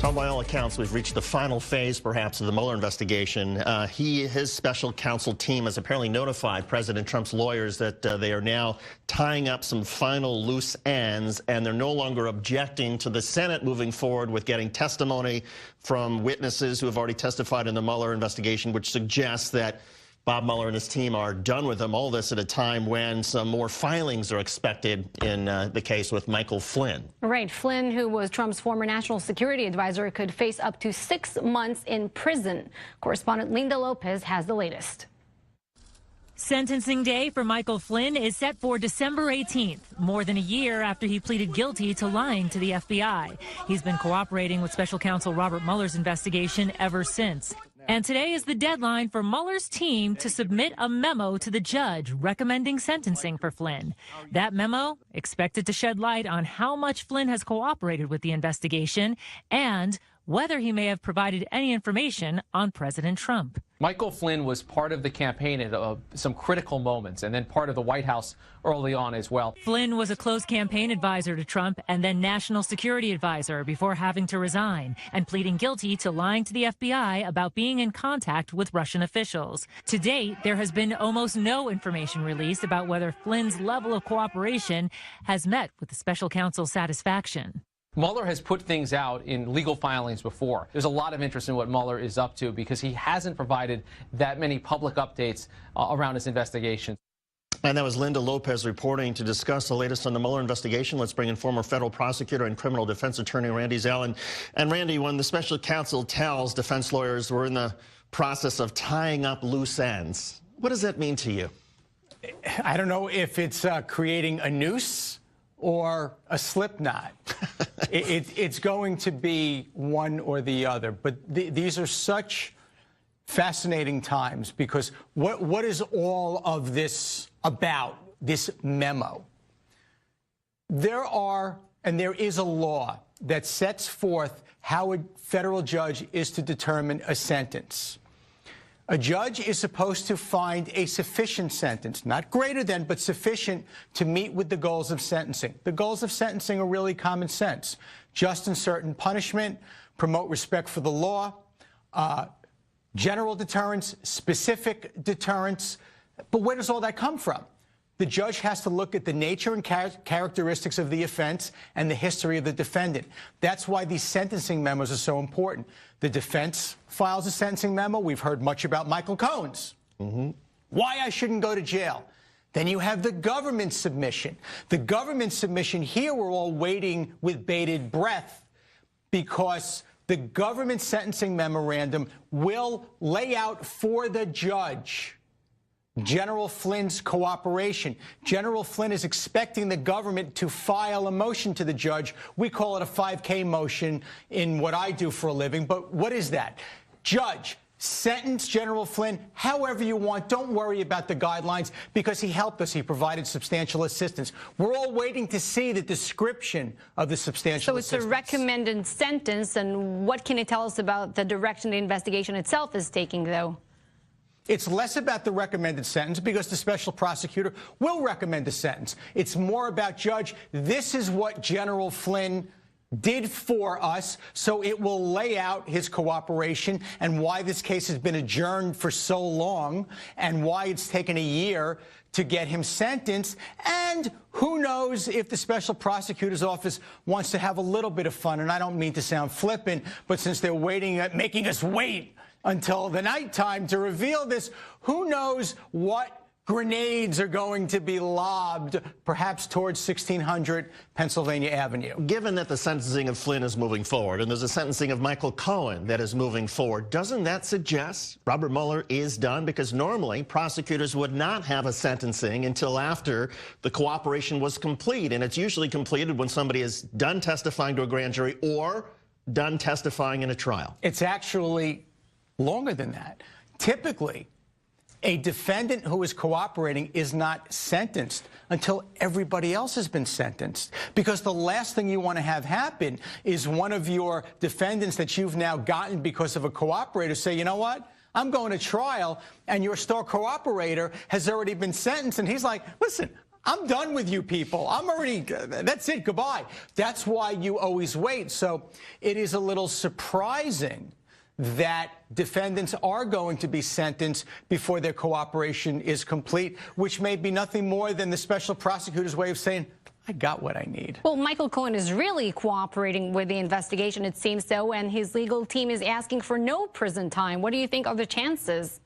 Well, by all accounts, we've reached the final phase, perhaps, of the Mueller investigation. His special counsel team has apparently notified President Trump's lawyers that they are now tying up some final loose ends, and they're no longer objecting to the Senate moving forward with getting testimony from witnesses who have already testified in the Mueller investigation, which suggests that Bob Mueller and his team are done with him. All this at a time when some more filings are expected in the case with Michael Flynn. Right. Flynn, who was Trump's former national security advisor, could face up to 6 months in prison. Correspondent Linda Lopez has the latest. Sentencing day for Michael Flynn is set for December 18th, more than a year after he pleaded guilty to lying to the FBI. He's been cooperating with special counsel Robert Mueller's investigation ever since. And today is the deadline for Mueller's team to submit a memo to the judge recommending sentencing for Flynn. That memo expected to shed light on how much Flynn has cooperated with the investigation and whether he may have provided any information on President Trump. Michael Flynn was part of the campaign at some critical moments and then part of the White House early on as well. Flynn was a close campaign advisor to Trump and then national security advisor before having to resign and pleading guilty to lying to the FBI about being in contact with Russian officials. To date, there has been almost no information released about whether Flynn's level of cooperation has met with the special counsel's satisfaction. Mueller has put things out in legal filings before. There's a lot of interest in what Mueller is up to because he hasn't provided that many public updates around his investigation. And that was Linda Lopez reporting. To discuss the latest on the Mueller investigation, let's bring in former federal prosecutor and criminal defense attorney Randy Zell. And Randy, when the special counsel tells defense lawyers we're in the process of tying up loose ends, what does that mean to you? I don't know if it's creating a noose or a slip knot. It's going to be one or the other. But these are such fascinating times because what is all of this about, this memo? There is a law that sets forth how a federal judge is to determine a sentence. A judge is supposed to find a sufficient sentence, not greater than, but sufficient to meet with the goals of sentencing. The goals of sentencing are really common sense. Just and certain punishment, promote respect for the law, general deterrence, specific deterrence. But where does all that come from? The judge has to look at the nature and characteristics of the offense and the history of the defendant. That's why these sentencing memos are so important. The defense files a sentencing memo. We've heard much about Michael Cohen's. Why I shouldn't go to jail. Then you have the government submission. The government submission here, we're all waiting with bated breath because the government sentencing memorandum will lay out for the judge General Flynn's cooperation. General Flynn is expecting the government to file a motion to the judge. We call it a 5K motion in what I do for a living. But what is that? Judge, sentence General Flynn however you want. Don't worry about the guidelines because he helped us. He provided substantial assistance. We're all waiting to see the description of the substantial assistance. So it's a recommended sentence. And what can it tell us about the direction the investigation itself is taking, though? It's less about the recommended sentence because the special prosecutor will recommend a sentence. It's more about, Judge, this is what General Flynn did for us, so it will lay out his cooperation and why this case has been adjourned for so long and why it's taken a year to get him sentenced. And who knows if the special prosecutor's office wants to have a little bit of fun. And I don't mean to sound flippant, but since they're making us wait until the nighttime to reveal this, who knows what grenades are going to be lobbed, perhaps towards 1600 Pennsylvania Avenue. Given that the sentencing of Flynn is moving forward and there's a sentencing of Michael Cohen that is moving forward, doesn't that suggest Robert Mueller is done? Because normally prosecutors would not have a sentencing until after the cooperation was complete. And it's usually completed when somebody is done testifying to a grand jury or done testifying in a trial. It's actually longer than that. Typically, a defendant who is cooperating is not sentenced until everybody else has been sentenced. Because the last thing you want to have happen is one of your defendants that you've now gotten because of a cooperator say, you know what, I'm going to trial, and your star cooperator has already been sentenced. And he's like, listen, I'm done with you people. I'm already, that's it, goodbye. That's why you always wait. So it is a little surprising that defendants are going to be sentenced before their cooperation is complete, which may be nothing more than the special prosecutor's way of saying, I got what I need. Well, Michael Cohen is really cooperating with the investigation, it seems so, and his legal team is asking for no prison time. What do you think are the chances?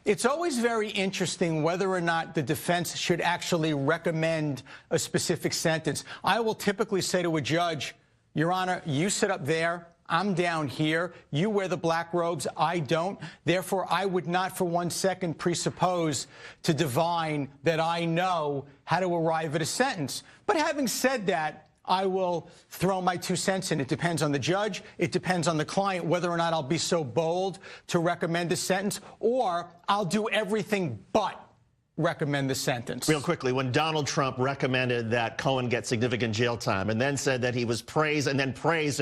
It's always very interesting whether or not the defense should actually recommend a specific sentence. I will typically say to a judge, Your Honor, you sit up there. I'm down here. You wear the black robes. I don't. Therefore, I would not for 1 second presuppose to divine that I know how to arrive at a sentence. But having said that, I will throw my 2 cents in. It depends on the judge. It depends on the client whether or not I'll be so bold to recommend a sentence, or I'll do everything but recommend the sentence. Real quickly, when Donald Trump recommended that Cohen get significant jail time and then said that he was praised in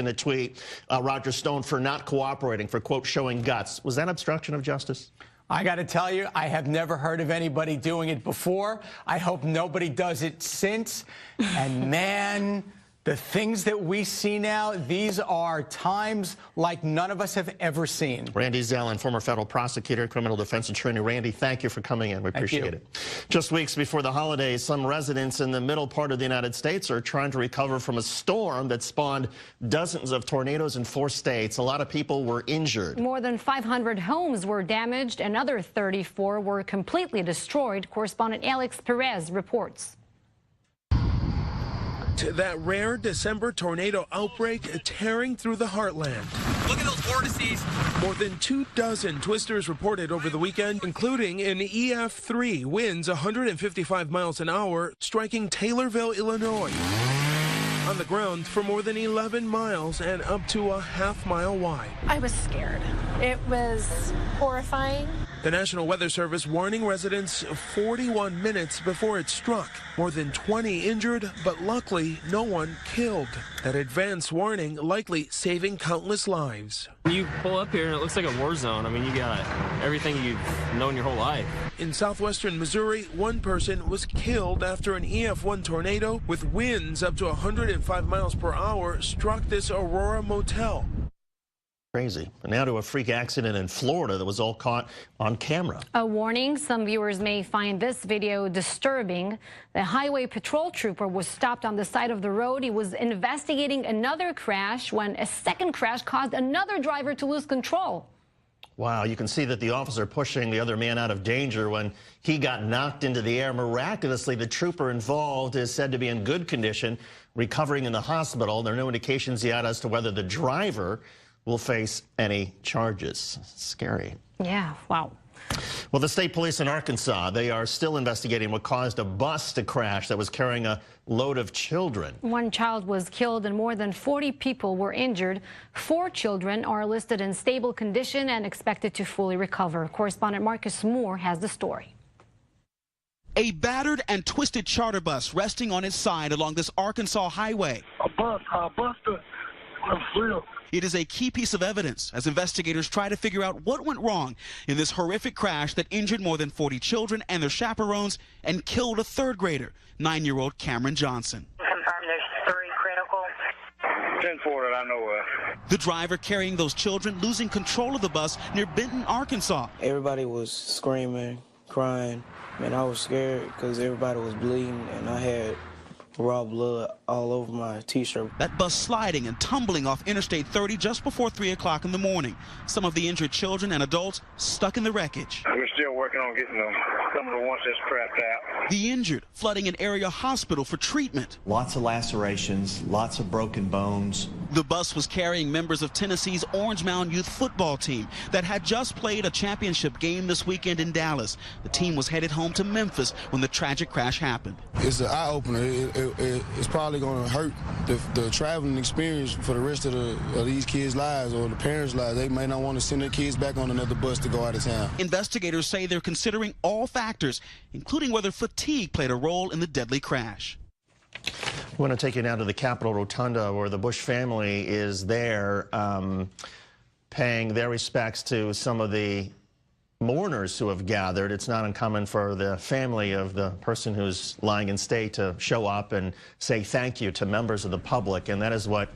a tweet Roger Stone for not cooperating, for, quote, showing guts, was that obstruction of justice? I got to tell you, I have never heard of anybody doing it before. I hope nobody does it since. And man, the things that we see now, these are times like none of us have ever seen. Randy Zellin, former federal prosecutor, criminal defense attorney. Randy, thank you for coming in. We appreciate it. Just weeks before the holidays, some residents in the middle part of the United States are trying to recover from a storm that spawned dozens of tornadoes in 4 states. A lot of people were injured. More than 500 homes were damaged. Another 34 were completely destroyed. Correspondent Alex Perez reports. To that rare December tornado outbreak tearing through the heartland. Look at those vortices. More than 24 twisters reported over the weekend, including an EF3, winds 155 miles an hour, striking Taylorville, Illinois. On the ground for more than 11 miles and up to a half-mile wide. I was scared. It was horrifying. The National Weather Service warning residents 41 minutes before it struck. More than 20 injured, but luckily no one killed. That advance warning likely saving countless lives. You pull up here and it looks like a war zone. I mean, you got everything you've known your whole life. In southwestern Missouri, one person was killed after an EF1 tornado with winds up to 105 miles per hour struck this Aurora motel. Crazy. And now to a freak accident in Florida that was all caught on camera. A warning, some viewers may find this video disturbing. The highway patrol trooper was stopped on the side of the road. He was investigating another crash when a second crash caused another driver to lose control. Wow, you can see that the officer pushing the other man out of danger when he got knocked into the air. Miraculously, the trooper involved is said to be in good condition, recovering in the hospital. There are no indications yet as to whether the driver will face any charges. Scary. Yeah, wow. Well, the state police in Arkansas, they are still investigating what caused a bus to crash that was carrying a load of children. 1 child was killed and more than 40 people were injured. 4 children are listed in stable condition and expected to fully recover. Correspondent Marcus Moore has the story. A battered and twisted charter bus resting on its side along this Arkansas highway. A buster. It is a key piece of evidence as investigators try to figure out what went wrong in this horrific crash that injured more than 40 children and their chaperones and killed a 3rd grader, 9-year-old Cameron Johnson. Confirm there's 3 critical. 10-4 that I know of. The driver carrying those children losing control of the bus near Benton, Arkansas. Everybody was screaming, crying. Man, I was scared because everybody was bleeding and I had raw blood all over my t-shirt. That bus sliding and tumbling off Interstate 30 just before 3 o'clock in the morning. Some of the injured children and adults stuck in the wreckage. We're still working on getting them. Some of the ones that's crapped out. The injured flooding an area hospital for treatment. Lots of lacerations, lots of broken bones. The bus was carrying members of Tennessee's Orange Mound youth football team that had just played a championship game this weekend in Dallas. The team was headed home to Memphis when the tragic crash happened. It's an eye-opener. It's probably going to hurt the traveling experience for the rest of these kids' lives or the parents' lives. They may not want to send their kids back on another bus to go out of town. Investigators say they're considering all factors, including whether fatigue played a role in the deadly crash. I want to take you now to the Capitol Rotunda where the Bush family is there paying their respects to some of the mourners who have gathered. It's not uncommon for the family of the person who's lying in state to show up and say thank you to members of the public, and that is what